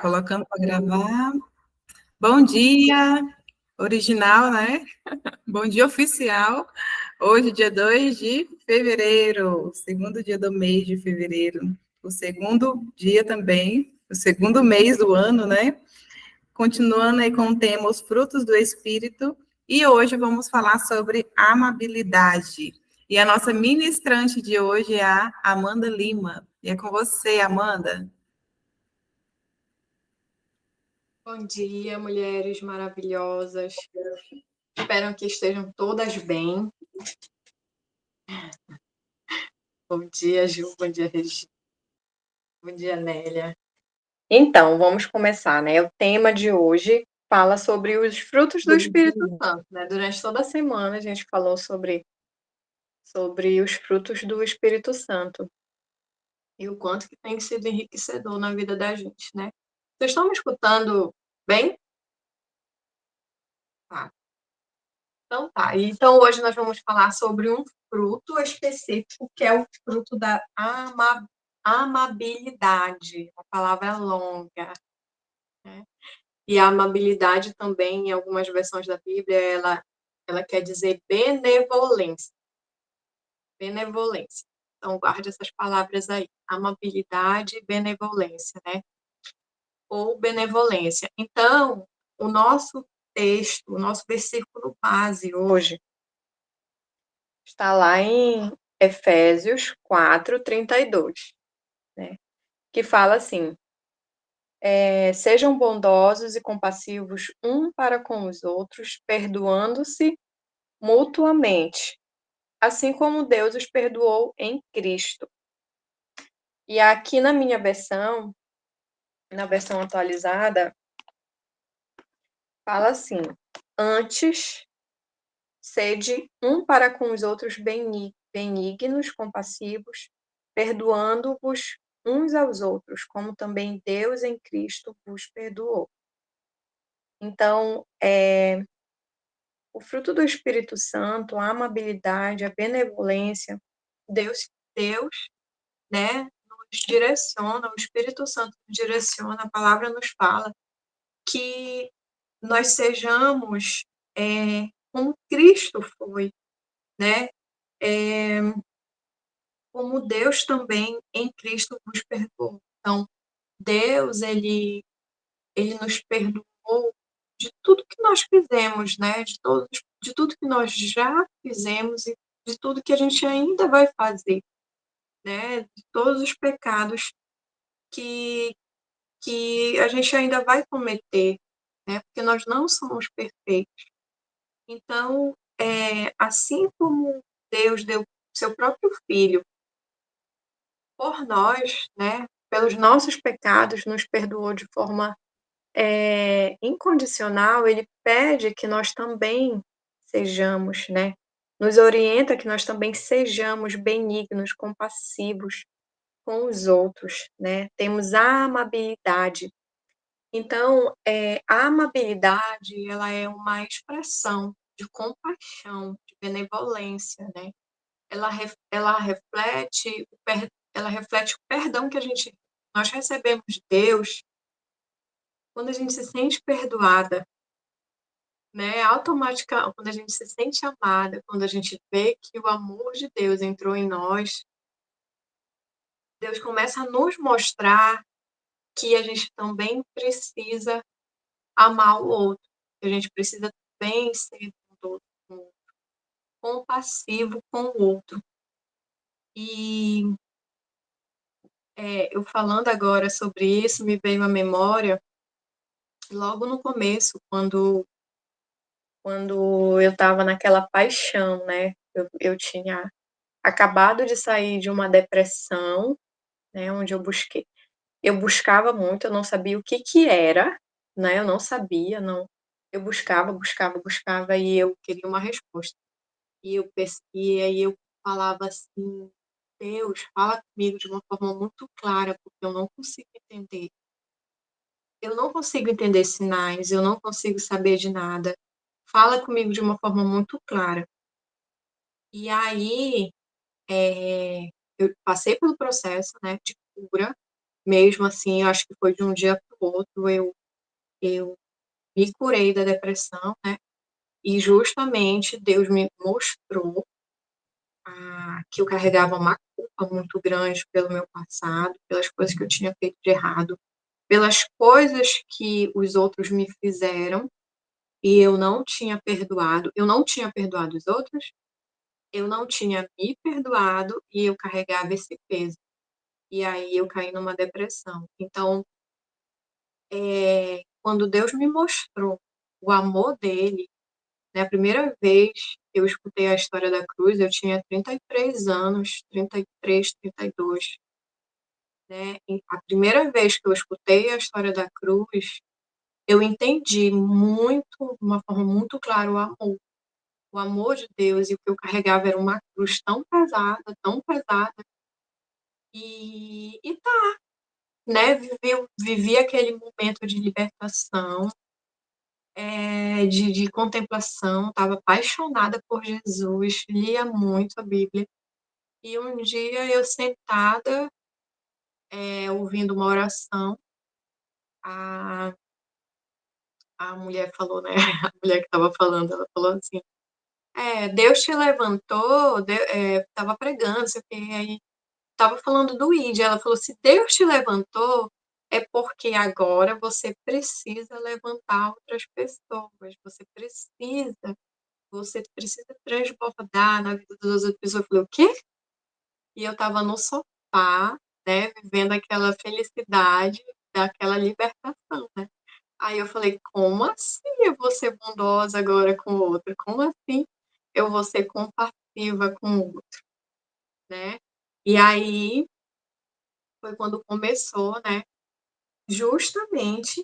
colocando para gravar. Bom dia, original, né? Bom dia oficial. Hoje, dia 2 de fevereiro, segundo dia do mês de fevereiro. O segundo dia também, o segundo mês do ano, né? Continuando aí com o tema Os Frutos do Espírito. E hoje vamos falar sobre amabilidade. E a nossa ministrante de hoje é a Amanda Lima. E é com você, Amanda. Bom dia, mulheres maravilhosas. Espero que estejam todas bem. Bom dia, Ju. Bom dia, Regina. Bom dia, Nélia. Então, vamos começar, né? O tema de hoje fala sobre os frutos do Espírito Santo, né? Durante toda a semana a gente falou sobre os frutos do Espírito Santo e o quanto que tem sido enriquecedor na vida da gente, né? Vocês estão me escutando bem? Tá. Então tá. Então hoje nós vamos falar sobre um fruto específico, que é o fruto da amabilidade. A palavra é longa, né? E a amabilidade também, em algumas versões da Bíblia, ela quer dizer benevolência. Benevolência. Então guarde essas palavras aí. Amabilidade e benevolência, né? Ou benevolência. Então, o nosso texto, o nosso versículo base hoje está lá em Efésios 4:32, né? Que fala assim: sejam bondosos e compassivos um para com os outros, perdoando-se mutuamente, assim como Deus os perdoou em Cristo. E aqui na minha versão, na versão atualizada, fala assim: antes, sede um para com os outros benignos, compassivos, perdoando-vos uns aos outros, como também Deus em Cristo vos perdoou. Então, o fruto do Espírito Santo, a amabilidade, a benevolência, Deus, né, nos direciona, o Espírito Santo nos direciona, a palavra nos fala que nós sejamos como Cristo foi, né? Como Deus também em Cristo nos perdoou. Então, Deus, ele nos perdoou de tudo que nós fizemos, né? De tudo que nós já fizemos e de tudo que a gente ainda vai fazer, né? De todos os pecados que, que a gente ainda vai cometer, né? Porque nós não somos perfeitos. Então, assim como Deus deu seu próprio filho por nós, né? Pelos nossos pecados, nos perdoou de forma incondicional, ele pede que nós também sejamos, né? Nos orienta que nós também sejamos benignos, compassivos com os outros, né? Temos a amabilidade. Então, a amabilidade, ela é uma expressão de compaixão, de benevolência, né? Ela reflete o perdão que nós recebemos de Deus quando a gente se sente perdoada, né? Automaticamente, quando a gente se sente amada, quando a gente vê que o amor de Deus entrou em nós, Deus começa a nos mostrar que a gente também precisa amar o outro, que a gente precisa também ser compassivo com o outro. E eu falando agora sobre isso, me veio à memória, logo no começo, quando eu estava naquela paixão, né? Eu tinha acabado de sair de uma depressão, né? Onde eu buscava muito, eu não sabia o que que era, né? Eu não sabia, não. Eu buscava e eu queria uma resposta. E aí eu falava assim, Deus, fala comigo de uma forma muito clara, porque eu não consigo entender. Eu não consigo entender sinais, eu não consigo saber de nada. Fala comigo de uma forma muito clara. E aí, eu passei pelo processo, né, de cura, mesmo assim, eu acho que foi de um dia para outro, eu me curei da depressão, né? E justamente Deus me mostrou que eu carregava uma culpa muito grande pelo meu passado, pelas coisas que eu tinha feito de errado, pelas coisas que os outros me fizeram e eu não tinha perdoado. Eu não tinha perdoado os outros, eu não tinha me perdoado e eu carregava esse peso. E aí eu caí numa depressão. Então, quando Deus me mostrou o amor dele, né, a primeira vez que eu escutei a história da cruz, eu tinha 33 anos, 33, 32, né? E a primeira vez que eu escutei a história da cruz, eu entendi muito, de uma forma muito clara, o amor de Deus, e o que eu carregava era uma cruz tão pesada, e né, vivi aquele momento de libertação, de contemplação, estava apaixonada por Jesus, lia muito a Bíblia, e um dia eu sentada, ouvindo uma oração, a, a mulher falou, né, a mulher que estava falando, ela falou assim, Deus te levantou, estava pregando, sei o quê, aí estava falando do ID, ela falou, se Deus te levantou, é porque agora você precisa levantar outras pessoas, você precisa transbordar na vida das outras pessoas. Eu falei, o quê? E eu estava no sofá, né, vivendo aquela felicidade, daquela libertação, né? Aí eu falei, como assim eu vou ser bondosa agora com o outro? Como assim eu vou ser compassiva com o outro, né? E aí foi quando começou, né? Justamente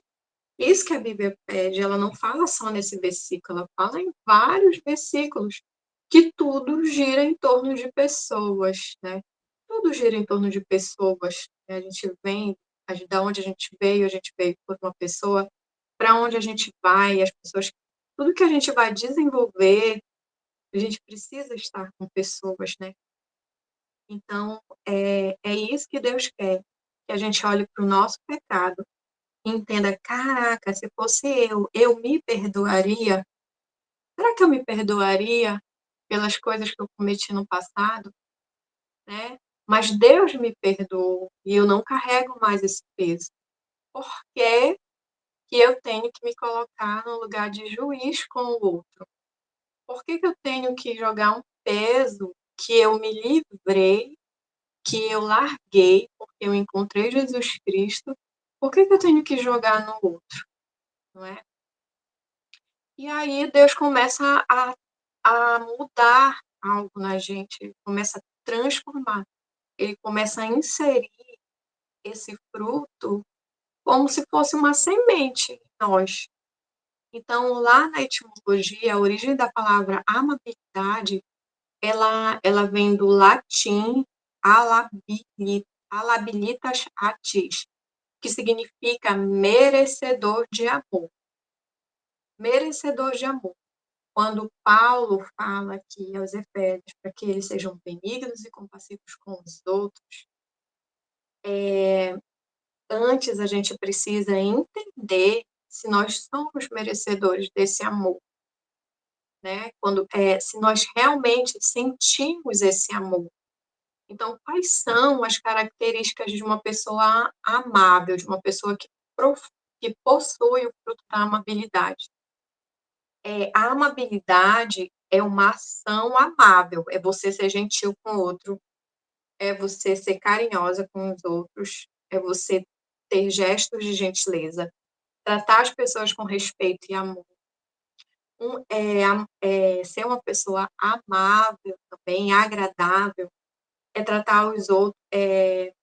isso que a Bíblia pede, ela não fala só nesse versículo, ela fala em vários versículos, que tudo gira em torno de pessoas, né? Tudo gira em torno de pessoas. Né? A gente vem, da onde a gente veio por uma pessoa, para onde a gente vai, as pessoas, tudo que a gente vai desenvolver, a gente precisa estar com pessoas, né? Então, é isso que Deus quer, que a gente olhe para o nosso pecado e entenda, caraca, se fosse eu me perdoaria? Será que eu me perdoaria pelas coisas que eu cometi no passado? Né? Mas Deus me perdoou e eu não carrego mais esse peso. Por que que eu tenho que me colocar no lugar de juiz com o outro? Por que que eu tenho que jogar um peso que eu me livrei, que eu larguei, porque eu encontrei Jesus Cristo? Por que que eu tenho que jogar no outro? Não é? E aí Deus começa a mudar algo na gente, ele começa a transformar, ele começa a inserir esse fruto como se fosse uma semente em nós. Então, lá na etimologia, a origem da palavra amabilidade, ela vem do latim alabilitas atis, que significa merecedor de amor. Merecedor de amor. Quando Paulo fala aqui aos Efésios para que eles sejam benignos e compassivos com os outros, antes a gente precisa entender se nós somos merecedores desse amor, né? Se nós realmente sentimos esse amor. Então, quais são as características de uma pessoa amável, de uma pessoa que possui o fruto da amabilidade? A amabilidade é uma ação amável, é você ser gentil com o outro, é você ser carinhosa com os outros, é você ter gestos de gentileza, tratar as pessoas com respeito e amor. Ser uma pessoa amável também, agradável, é tratar os outros, é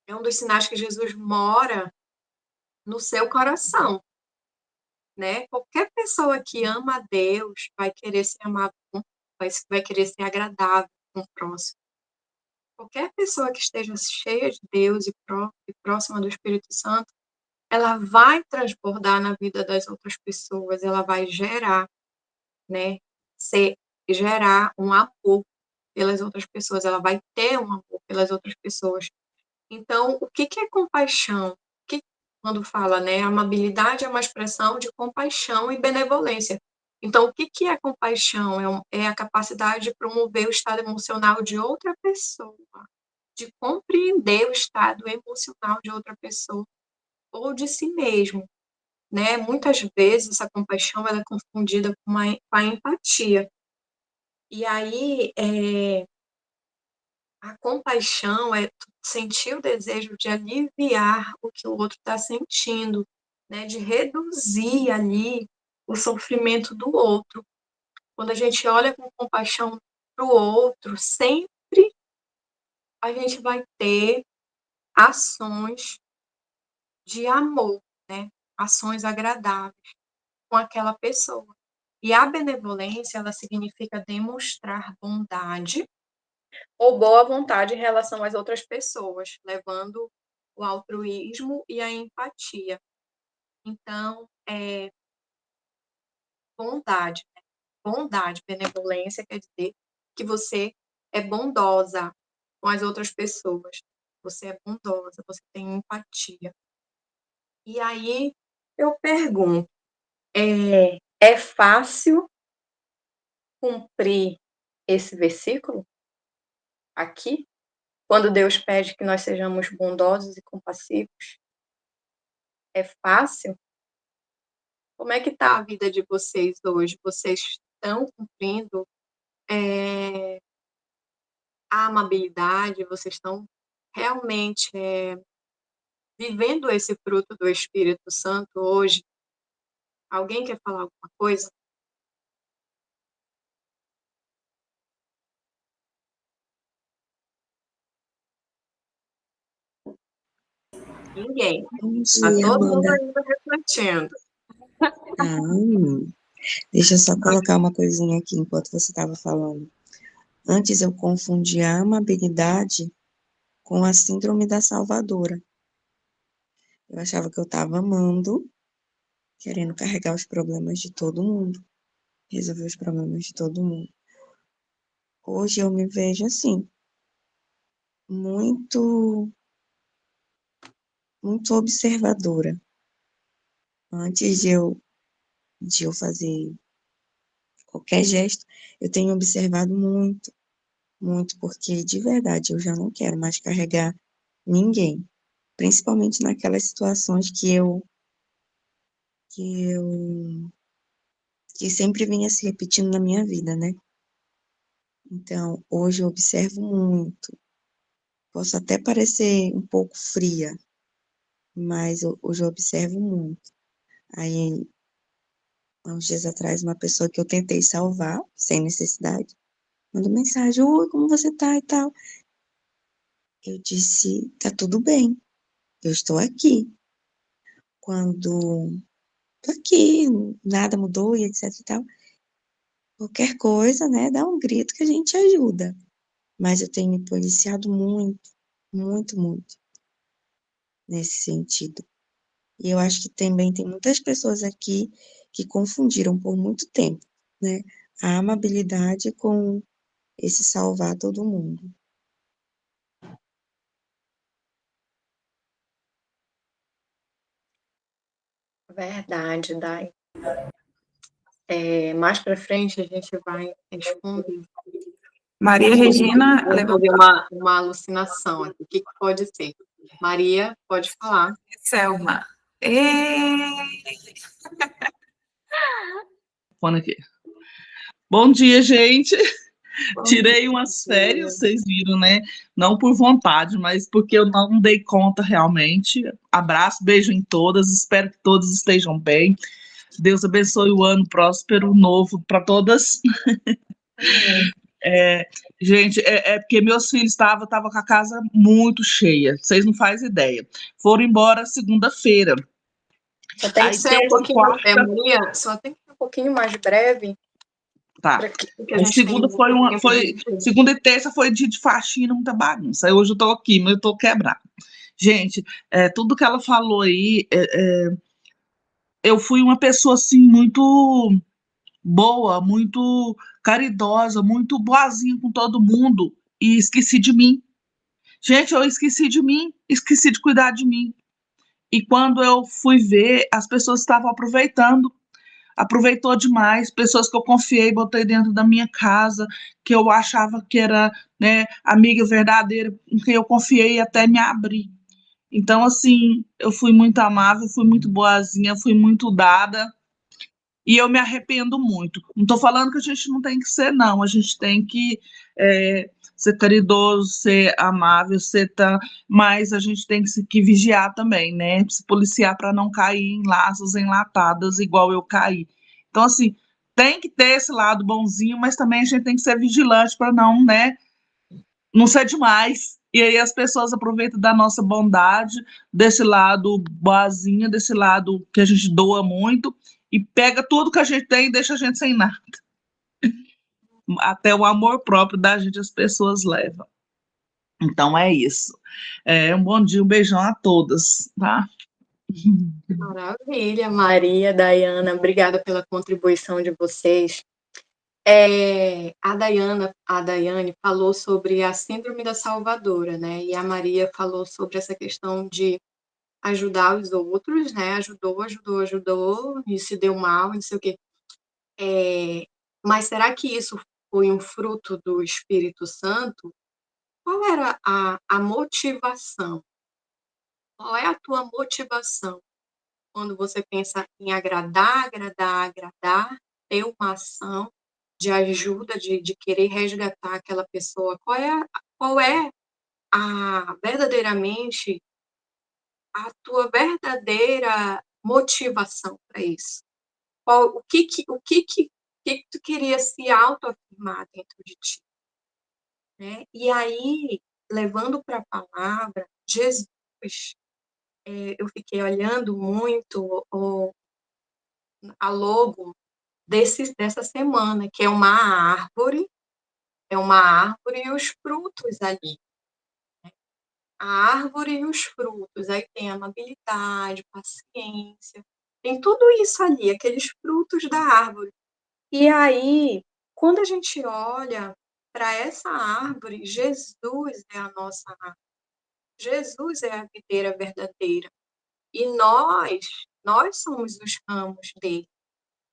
um dos sinais que Jesus mora no seu coração, né? Qualquer pessoa que ama a Deus vai querer ser amável, vai querer ser agradável com o próximo. Qualquer pessoa que esteja cheia de Deus e próxima do Espírito Santo, ela vai transbordar na vida das outras pessoas, ela vai gerar, né, gerar um amor pelas outras pessoas, ela vai ter um amor pelas outras pessoas. Então, o que é compaixão? quando fala, né, amabilidade é uma expressão de compaixão e benevolência. Então, o que é compaixão? É a capacidade de promover o estado emocional de outra pessoa, de compreender o estado emocional de outra pessoa ou de si mesmo, né? Muitas vezes essa compaixão ela é confundida com a empatia. E aí, a compaixão é sentir o desejo de aliviar o que o outro está sentindo, né? De reduzir ali o sofrimento do outro. Quando a gente olha com compaixão para o outro, sempre a gente vai ter ações de amor, né? Ações agradáveis com aquela pessoa. E a benevolência, ela significa demonstrar bondade ou boa vontade em relação às outras pessoas, levando o altruísmo e a empatia. Então, bondade, né? Bondade, benevolência quer dizer que você é bondosa com as outras pessoas. Você é bondosa, você tem empatia. E aí eu pergunto, é fácil cumprir esse versículo aqui? Quando Deus pede que nós sejamos bondosos e compassivos, é fácil? Como é que está a vida de vocês hoje? Vocês estão cumprindo a amabilidade? Vocês estão realmente vivendo esse fruto do Espírito Santo hoje? Alguém quer falar alguma coisa? Ninguém. Bom Está dia, todo mundo Amanda. ainda refletindo. Ah, deixa eu só colocar uma coisinha aqui enquanto você estava falando. Antes eu confundia a amabilidade com a síndrome da salvadora. Eu achava que eu estava amando, querendo carregar os problemas de todo mundo, resolver os problemas de todo mundo. Hoje eu me vejo assim, muito, muito observadora. Antes de eu fazer qualquer gesto, eu tenho observado muito, muito, porque de verdade eu já não quero mais carregar ninguém, principalmente naquelas situações que eu que sempre vinha se repetindo na minha vida, né? Então, hoje eu observo muito. Posso até parecer um pouco fria, mas hoje eu observo muito. Aí, há uns dias atrás, uma pessoa que eu tentei salvar, sem necessidade, mandou mensagem: oi, como você tá e tal. Eu disse: tá tudo bem, eu estou aqui. Quando tô aqui, nada mudou e etc e tal. Qualquer coisa, né, dá um grito que a gente ajuda. Mas eu tenho me policiado muito, muito, muito nesse sentido. E eu acho que também tem muitas pessoas aqui que confundiram por muito tempo, né, a amabilidade com esse salvar todo mundo. Verdade, Dai. Mais para frente a gente vai responder. Maria Regina Vou fazer levantou. uma alucinação aqui. O que pode ser? Maria, pode falar. Selma. Aqui. Bom dia, gente. Bom Tirei umas férias, vocês viram, né? Não por vontade, mas porque eu não dei conta realmente. Abraço, beijo em todas, espero que todos estejam bem. Deus abençoe o ano próspero, novo para todas. Gente, porque meus filhos estavam com a casa muito cheia, vocês não fazem ideia. Foram embora segunda-feira. Só tem que Aí, ser um terça e pouquinho, quarta, Maria, só tem que ser um pouquinho mais breve tá. para que a gente tenha Segunda tempo de... segunda e terça foi dia de faxina, muita bagunça. Aí hoje eu tô aqui, mas eu tô quebrada. Gente, tudo que ela falou aí, eu fui uma pessoa assim muito boa, muito caridosa, muito boazinha com todo mundo e esqueci de mim. Gente, eu esqueci de mim, esqueci de cuidar de mim. E quando eu fui ver, as pessoas estavam aproveitou demais, pessoas que eu confiei, botei dentro da minha casa, que eu achava que era, né, amiga verdadeira, em quem eu confiei e até me abri. Então, assim, eu fui muito amável, fui muito boazinha, fui muito dada, e eu me arrependo muito. Não estou falando que a gente não tem que ser, não. A gente tem que ser caridoso, ser amável, mas a gente tem que vigiar também, né? Se policiar para não cair em laços enlatadas, igual eu caí. Então, assim, tem que ter esse lado bonzinho, mas também a gente tem que ser vigilante para não, né? Não ser demais. E aí as pessoas aproveitam da nossa bondade, desse lado boazinha, desse lado que a gente doa muito, e pega tudo que a gente tem e deixa a gente sem nada. Até o amor próprio da gente as pessoas levam. Então é isso. Um bom dia, um beijão a todas, tá? Maravilha, Maria, Dayana, obrigada pela contribuição de vocês. A Daiane falou sobre a síndrome da salvadora, né? E a Maria falou sobre essa questão de ajudar os outros, né? Ajudou, e se deu mal, não sei o quê. Mas será que isso foi um fruto do Espírito Santo? Qual era a motivação? Qual é a tua motivação quando você pensa em agradar, ter uma ação de ajuda, de querer resgatar aquela pessoa? Qual é verdadeiramente a tua verdadeira motivação para isso? O que tu queria se autoafirmar dentro de ti, né? E aí, levando para a palavra, Jesus, eu fiquei olhando muito a logo dessa semana, que é uma árvore e os frutos ali. A árvore e os frutos, aí tem amabilidade, paciência, tem tudo isso ali, aqueles frutos da árvore. E aí, quando a gente olha para essa árvore, Jesus é a nossa árvore. Jesus é a videira verdadeira. E nós somos os ramos dele.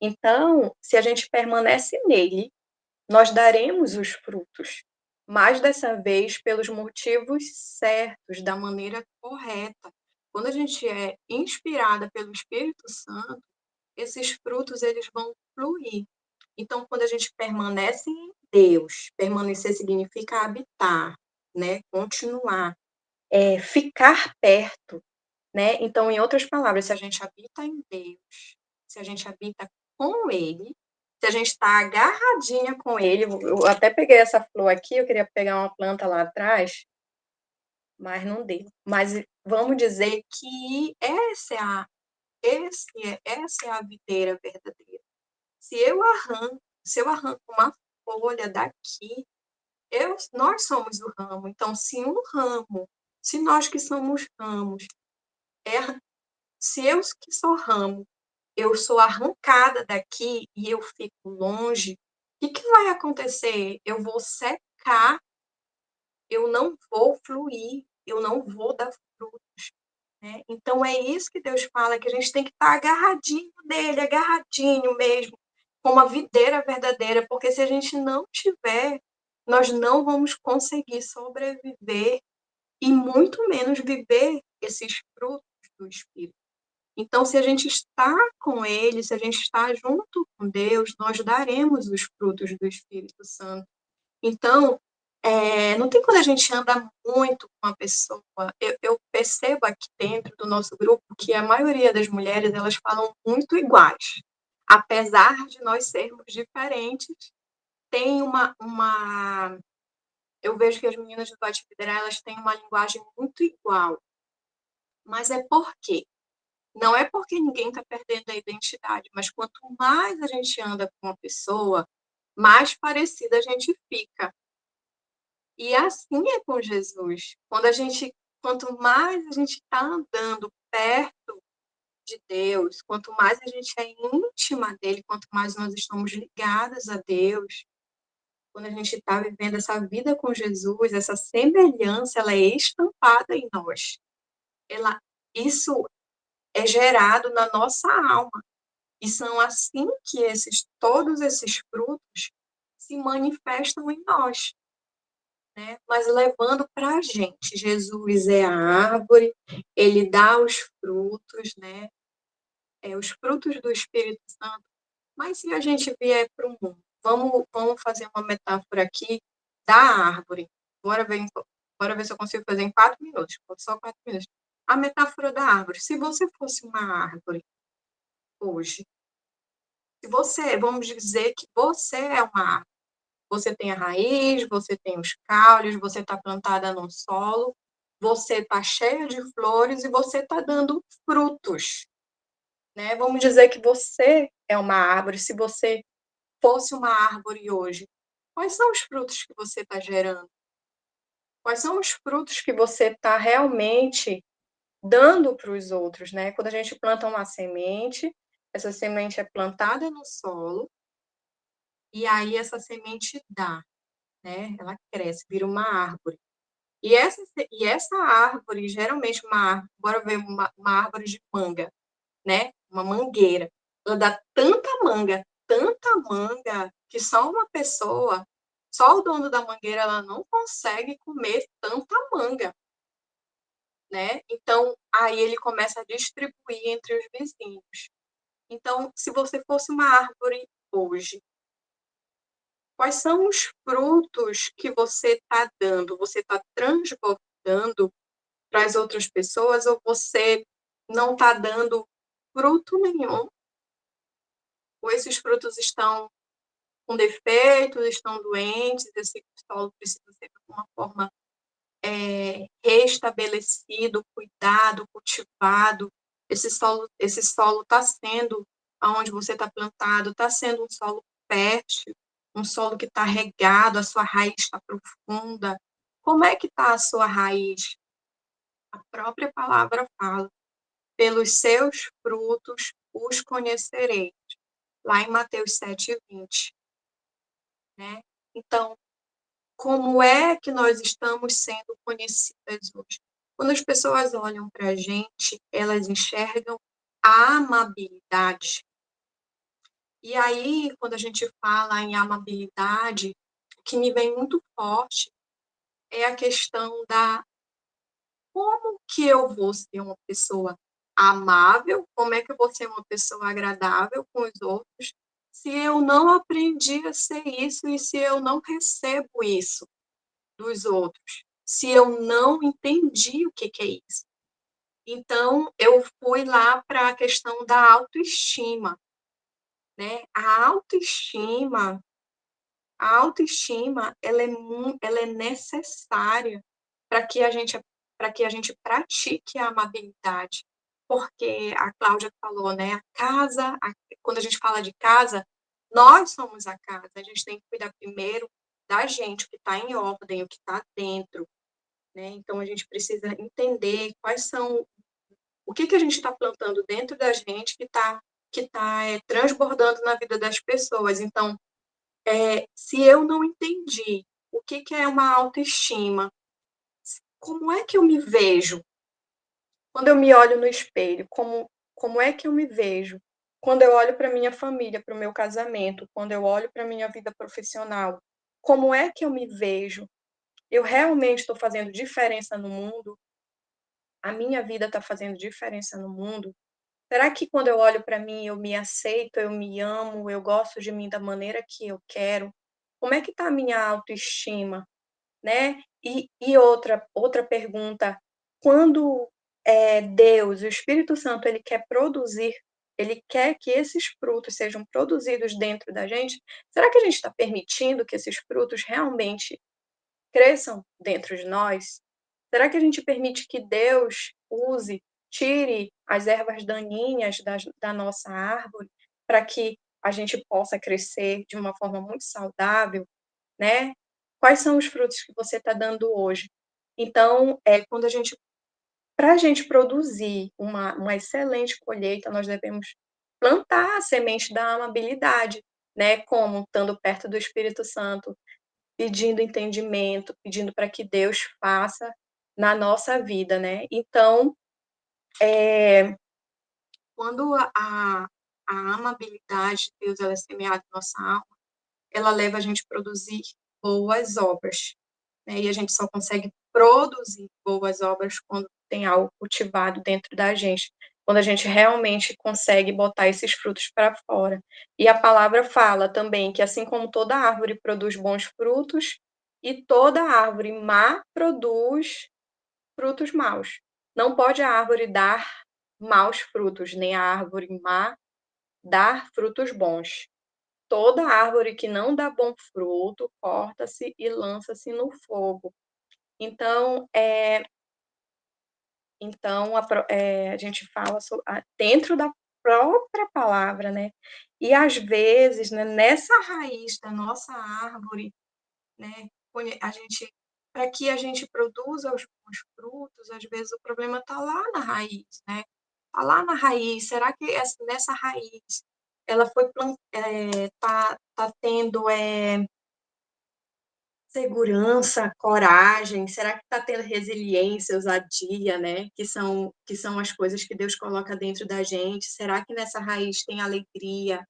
Então, se a gente permanece nele, nós daremos os frutos, mas dessa vez pelos motivos certos, da maneira correta. Quando a gente é inspirada pelo Espírito Santo, esses frutos eles vão fluir. Então, quando a gente permanece em Deus, permanecer significa habitar, né? Continuar, ficar perto, né? Então, em outras palavras, se a gente habita em Deus, se a gente habita com Ele, se a gente está agarradinha com Ele, eu até peguei essa flor aqui, eu queria pegar uma planta lá atrás, mas não deu. Mas vamos dizer que essa é a videira verdadeira. Se eu arranco uma folha daqui, nós somos o ramo. Então, se nós que somos ramos, se eu que sou ramo, eu sou arrancada daqui e eu fico longe, o que vai acontecer? Eu vou secar, eu não vou fluir, eu não vou dar frutos, né? Então, é isso que Deus fala, que a gente tem que estar agarradinho dele, agarradinho mesmo, como a videira verdadeira, porque se a gente não tiver, nós não vamos conseguir sobreviver e muito menos viver esses frutos do Espírito. Então, se a gente está com Ele, se a gente está junto com Deus, nós daremos os frutos do Espírito Santo. Então, não tem quando a gente anda muito com a pessoa. Eu percebo aqui dentro do nosso grupo que a maioria das mulheres, elas falam muito iguais. Apesar de nós sermos diferentes, tem eu vejo que as meninas do Bate Federal, elas têm uma linguagem muito igual. Mas é por quê? Não é porque ninguém está perdendo a identidade, mas quanto mais a gente anda com uma pessoa, mais parecida a gente fica. E assim é com Jesus. Quanto mais a gente está andando perto de Deus, quanto mais a gente é íntima dele, quanto mais nós estamos ligadas a Deus, quando a gente está vivendo essa vida com Jesus, essa semelhança, ela é estampada em nós. Isso é gerado na nossa alma. E são assim que todos esses frutos se manifestam em nós, né? Mas levando para a gente. Jesus é a árvore, ele dá os frutos, né? Os frutos do Espírito Santo. Mas se a gente vier para o mundo, vamos fazer uma metáfora aqui da árvore. Bora ver se eu consigo fazer em 4 minutos. Só 4 minutos. A metáfora da árvore. Se você fosse uma árvore hoje, vamos dizer que você é uma árvore. Você tem a raiz, você tem os caules, você está plantada no solo, você está cheia de flores e você está dando frutos, né? Vamos dizer que você é uma árvore. Se você fosse uma árvore hoje, quais são os frutos que você está gerando? Quais são os frutos que você está realmente dando para os outros, né? Quando a gente planta uma semente, essa semente é plantada no solo, e aí essa semente dá, né? Ela cresce, vira uma árvore. E essa árvore, geralmente bora ver uma árvore de manga, né? Uma mangueira. Ela dá tanta manga, que só o dono da mangueira, ela não consegue comer tanta manga, né? Então, aí ele começa a distribuir entre os vizinhos. Então, se você fosse uma árvore hoje, quais são os frutos que você está dando? Você está transbordando para as outras pessoas ou você não está dando fruto nenhum? Ou esses frutos estão com defeitos, estão doentes, esse solo precisa ser de alguma forma restabelecido, cuidado, cultivado. Esse solo está sendo, aonde você está plantado, está sendo um solo fértil, um solo que está regado, a sua raiz está profunda. Como é que está a sua raiz? A própria palavra fala, pelos seus frutos os conhecereis, lá em Mateus 7:20, né? Então, como é que nós estamos sendo conhecidas hoje? Quando as pessoas olham para a gente, elas enxergam a amabilidade. E aí, quando a gente fala em amabilidade, o que me vem muito forte é a questão da como que eu vou ser uma pessoa amável, como é que eu vou ser uma pessoa agradável com os outros, se eu não aprendi a ser isso e se eu não recebo isso dos outros, se eu não entendi o que é isso. Então, eu fui lá para a questão da autoestima, né? A autoestima, ela é necessária para que a gente pratique a amabilidade, porque a Cláudia falou, né? Quando a gente fala de casa, nós somos a casa. A gente tem que cuidar primeiro da gente, o que está em ordem, o que está dentro, né? Então a gente precisa entender o que a gente está plantando dentro da gente que tá transbordando na vida das pessoas. Então, se eu não entendi o que é uma autoestima, como é que eu me vejo quando eu me olho no espelho? Como é que eu me vejo quando eu olho para minha família, para o meu casamento, quando eu olho para minha vida profissional? Como é que eu me vejo? Eu realmente estou fazendo diferença no mundo? A minha vida está fazendo diferença no mundo? Será que quando eu olho para mim, eu me aceito, eu me amo, eu gosto de mim da maneira que eu quero? Como é que está a minha autoestima, né? E outra pergunta, quando Deus, o Espírito Santo, ele quer que esses frutos sejam produzidos dentro da gente, será que a gente está permitindo que esses frutos realmente cresçam dentro de nós? Será que a gente permite que Deus tire as ervas daninhas da nossa árvore para que a gente possa crescer de uma forma muito saudável, né? Quais são os frutos que você está dando hoje? Então, para a gente produzir uma excelente colheita, nós devemos plantar a semente da amabilidade, né? Como estando perto do Espírito Santo, pedindo entendimento, pedindo para que Deus faça na nossa vida, né? Então, quando a amabilidade de Deus ela é semeada em nossa alma, ela leva a gente a produzir boas obras, né? E a gente só consegue produzir boas obras quando tem algo cultivado dentro da gente, quando a gente realmente consegue botar esses frutos para fora. E a palavra fala também que assim como toda árvore produz bons frutos, e toda árvore má produz frutos maus. Não pode a árvore dar maus frutos, nem a árvore má dar frutos bons. Toda árvore que não dá bom fruto, corta-se e lança-se no fogo. Então, a gente fala dentro da própria palavra, né? E às vezes, né, nessa raiz da nossa árvore, né, a gente, para que a gente produza os bons frutos, às vezes o problema está lá na raiz, né? Está lá na raiz. Será que nessa raiz ela foi tá tendo segurança, coragem? Será que está tendo resiliência, ousadia, né? Que são as coisas que Deus coloca dentro da gente. Será que nessa raiz tem alegria?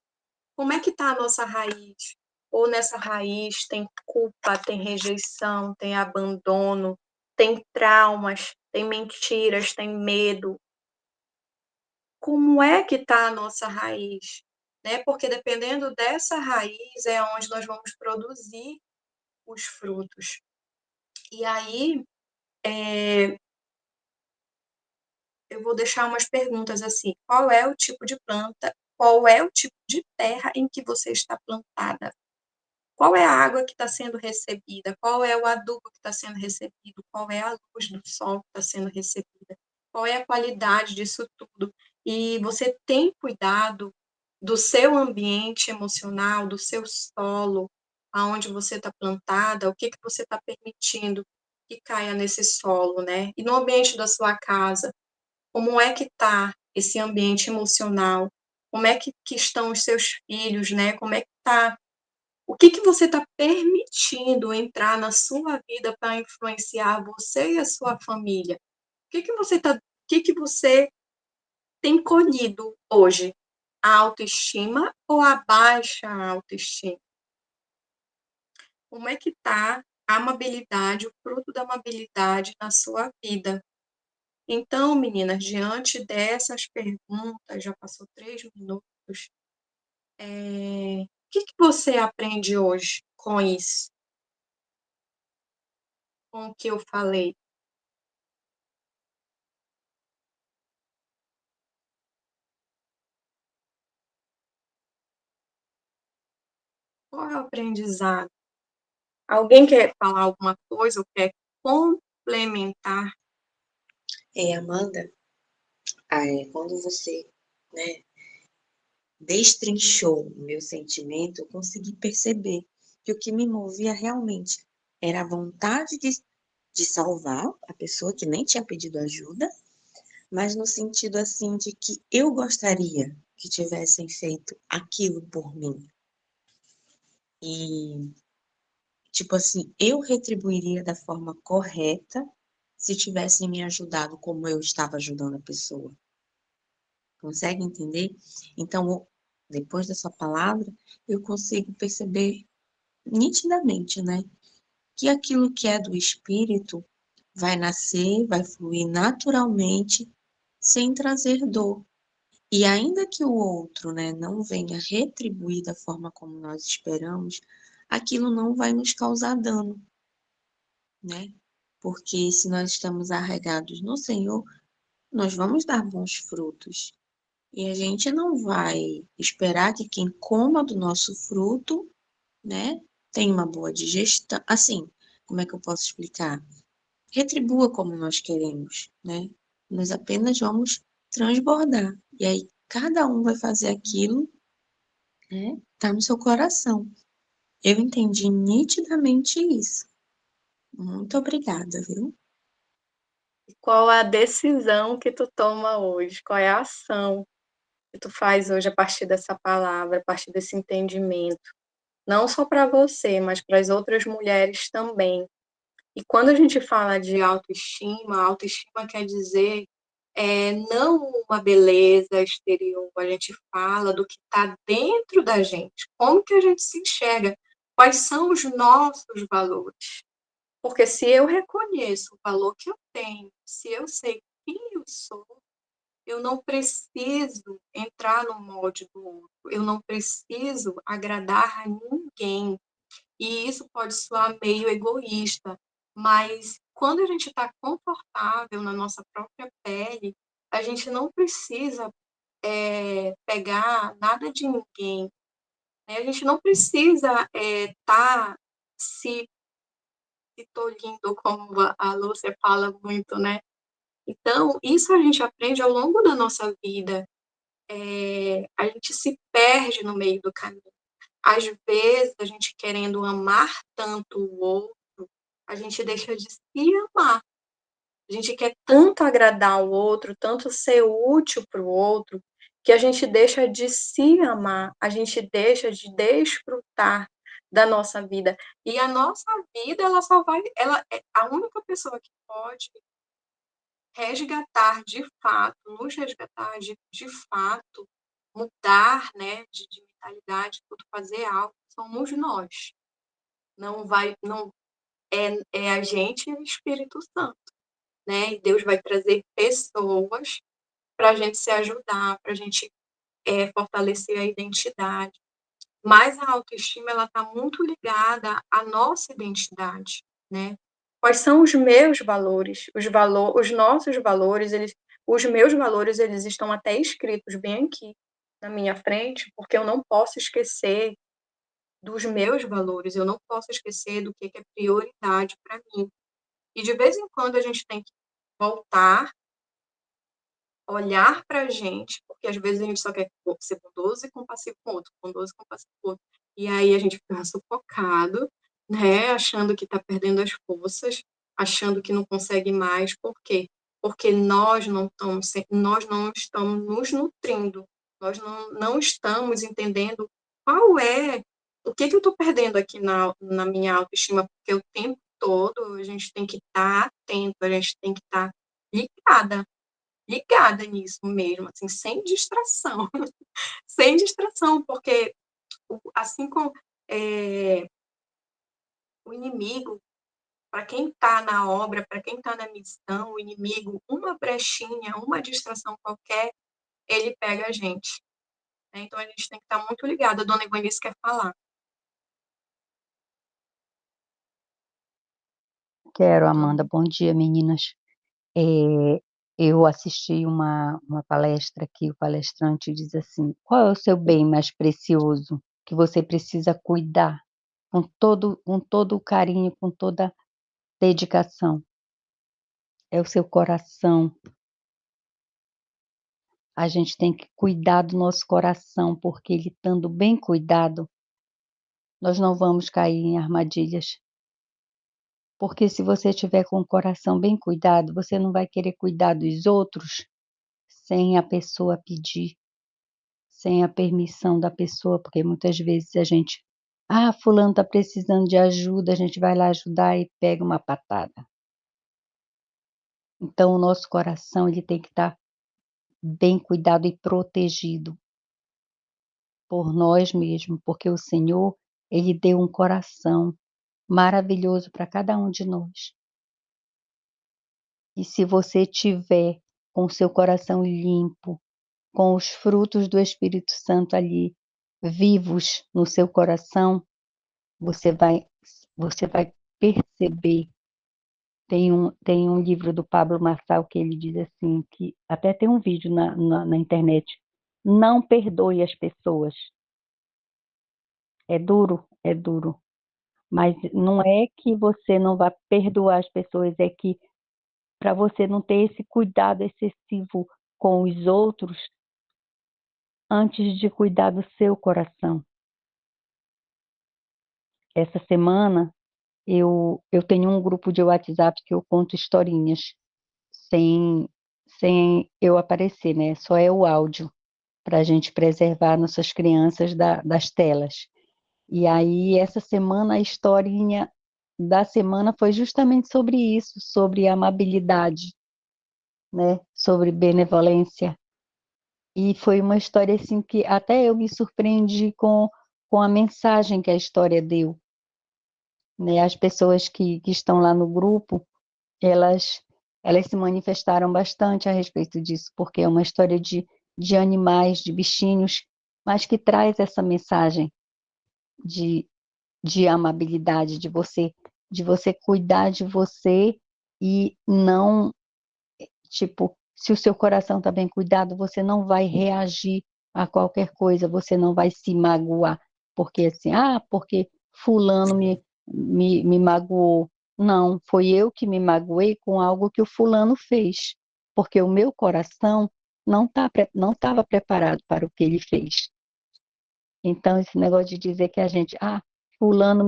Como é que está a nossa raiz? Ou nessa raiz tem culpa, tem rejeição, tem abandono, tem traumas, tem mentiras, tem medo? Como é que está a nossa raiz? Né? Porque dependendo dessa raiz é onde nós vamos produzir os frutos. E aí, eu vou deixar umas perguntas assim: qual é o tipo de planta? Qual é o tipo de terra em que você está plantada? Qual é a água que está sendo recebida? Qual é o adubo que está sendo recebido? Qual é a luz do sol que está sendo recebida? Qual é a qualidade disso tudo? E você tem cuidado do seu ambiente emocional, do seu solo, aonde você está plantada, o que você está permitindo que caia nesse solo, né? E no ambiente da sua casa, como é que está esse ambiente emocional? Como é que estão os seus filhos, né? Como é que está o que você está permitindo entrar na sua vida para influenciar você e a sua família? O que você tem colhido hoje? A autoestima ou a baixa autoestima? Como é que está a amabilidade, o fruto da amabilidade na sua vida? Então, meninas, diante dessas perguntas, já passou 3 minutos, o que você aprende hoje com isso? Com o que eu falei? Qual é o aprendizado? Alguém quer falar alguma coisa ou quer complementar? Amanda, quando você, né, destrinchou o meu sentimento, eu consegui perceber que o que me movia realmente era a vontade de salvar a pessoa que nem tinha pedido ajuda, mas no sentido assim de que eu gostaria que tivessem feito aquilo por mim. E, tipo assim, eu retribuiria da forma correta se tivessem me ajudado como eu estava ajudando a pessoa. Consegue entender? Então, depois dessa palavra, eu consigo perceber nitidamente, né? Que aquilo que é do espírito vai nascer, vai fluir naturalmente, sem trazer dor. E ainda que o outro, né, não venha retribuir da forma como nós esperamos, aquilo não vai nos causar dano, né? Porque se nós estamos arraigados no Senhor, nós vamos dar bons frutos. E a gente não vai esperar que quem coma do nosso fruto, né, tenha uma boa digestão. Assim, como é que eu posso explicar? Retribua como nós queremos, né? Nós apenas vamos transbordar. E aí cada um vai fazer aquilo, né? Tá no seu coração. Eu entendi nitidamente isso. Muito obrigada, viu? Qual é a decisão que tu toma hoje? Qual é a ação que tu faz hoje a partir dessa palavra, a partir desse entendimento? Não só para você, mas para as outras mulheres também. E quando a gente fala de autoestima, autoestima quer dizer não uma beleza exterior, a gente fala do que está dentro da gente, como que a gente se enxerga, quais são os nossos valores. Porque se eu reconheço o valor que eu tenho, se eu sei quem eu sou, eu não preciso entrar no molde do outro, eu não preciso agradar a ninguém. E isso pode soar meio egoísta, mas quando a gente está confortável na nossa própria pele, a gente não precisa pegar nada de ninguém, né? A gente não precisa estar se tolhindo, como a Lúcia fala muito, né? Então, isso a gente aprende ao longo da nossa vida. A gente se perde no meio do caminho. Às vezes, a gente querendo amar tanto o outro, a gente deixa de se amar. A gente quer tanto agradar o outro, tanto ser útil para o outro, que a gente deixa de se amar, a gente deixa de desfrutar da nossa vida. E a nossa vida, ela só vai, ela é a única pessoa que pode resgatar de fato, nos resgatar de fato, mudar, né, de mentalidade, tudo fazer algo, somos nós. Não é a gente e o Espírito Santo, né? E Deus vai trazer pessoas para a gente se ajudar, para a gente fortalecer a identidade. Mas a autoestima ela está muito ligada à nossa identidade, né? Quais são os meus valores? Os nossos valores, os meus valores, eles estão até escritos bem aqui na minha frente, porque eu não posso esquecer dos meus valores, eu não posso esquecer do que é prioridade para mim. E de vez em quando a gente tem que voltar, olhar para a gente, porque às vezes a gente só quer ser bondoso e compassivo com o outro, bondoso e compassivo com o outro. E aí a gente fica sufocado, né, achando que está perdendo as forças, achando que não consegue mais. Por quê? Porque nós não estamos nos nutrindo, nós não estamos entendendo qual é, o que eu estou perdendo aqui na minha autoestima, porque o tempo todo a gente tem que estar atento, a gente tem que estar ligada nisso mesmo, assim, sem distração, sem distração, porque assim como o inimigo, para quem está na obra, para quem está na missão, o inimigo, uma brechinha, uma distração qualquer, ele pega a gente. Né? Então a gente tem que estar muito ligado. A dona Ivanice quer falar. Quero, Amanda. Bom dia, meninas. Eu assisti uma palestra que o palestrante diz assim: qual é o seu bem mais precioso que você precisa cuidar com todo o carinho, com toda dedicação? É o seu coração. A gente tem que cuidar do nosso coração, porque ele estando bem cuidado, nós não vamos cair em armadilhas. Porque se você estiver com o coração bem cuidado, você não vai querer cuidar dos outros sem a pessoa pedir, sem a permissão da pessoa, porque muitas vezes a gente, fulano está precisando de ajuda, a gente vai lá ajudar e pega uma patada. Então o nosso coração ele tem que estar bem cuidado e protegido por nós mesmos, porque o Senhor, ele deu um coração maravilhoso para cada um de nós. E se você tiver com o seu coração limpo, com os frutos do Espírito Santo ali vivos no seu coração, você vai perceber. Tem um livro do Pablo Marçal que ele diz assim, que até tem um vídeo na internet: não perdoe as pessoas. É duro, mas não é que você não vai perdoar as pessoas, é que para você não ter esse cuidado excessivo com os outros antes de cuidar do seu coração. Essa semana eu tenho um grupo de WhatsApp que eu conto historinhas sem eu aparecer, né? Só é o áudio para a gente preservar nossas crianças das telas. E aí essa semana a historinha da semana foi justamente sobre isso, sobre a amabilidade. né, sobre benevolência. E foi uma história assim que até eu me surpreendi com a mensagem que a história deu, né? As pessoas que estão lá no grupo, elas se manifestaram bastante a respeito disso, porque é uma história de animais, de bichinhos, mas que traz essa mensagem de, de amabilidade, de você cuidar de você e não, tipo, se o seu coração está bem cuidado, você não vai reagir a qualquer coisa, você não vai se magoar, porque assim, porque fulano me magoou. Não, foi eu que me magoei com algo que o fulano fez, porque o meu coração não estava preparado para o que ele fez. Então, esse negócio de dizer que a gente, fulano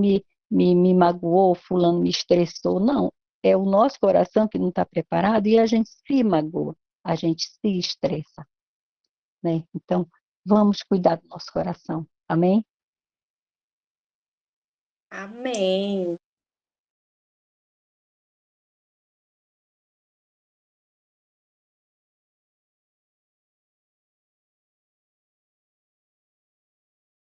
me magoou, fulano me estressou, não. É o nosso coração que não está preparado e a gente se magoa, a gente se estressa, né? Então, vamos cuidar do nosso coração. Amém? Amém.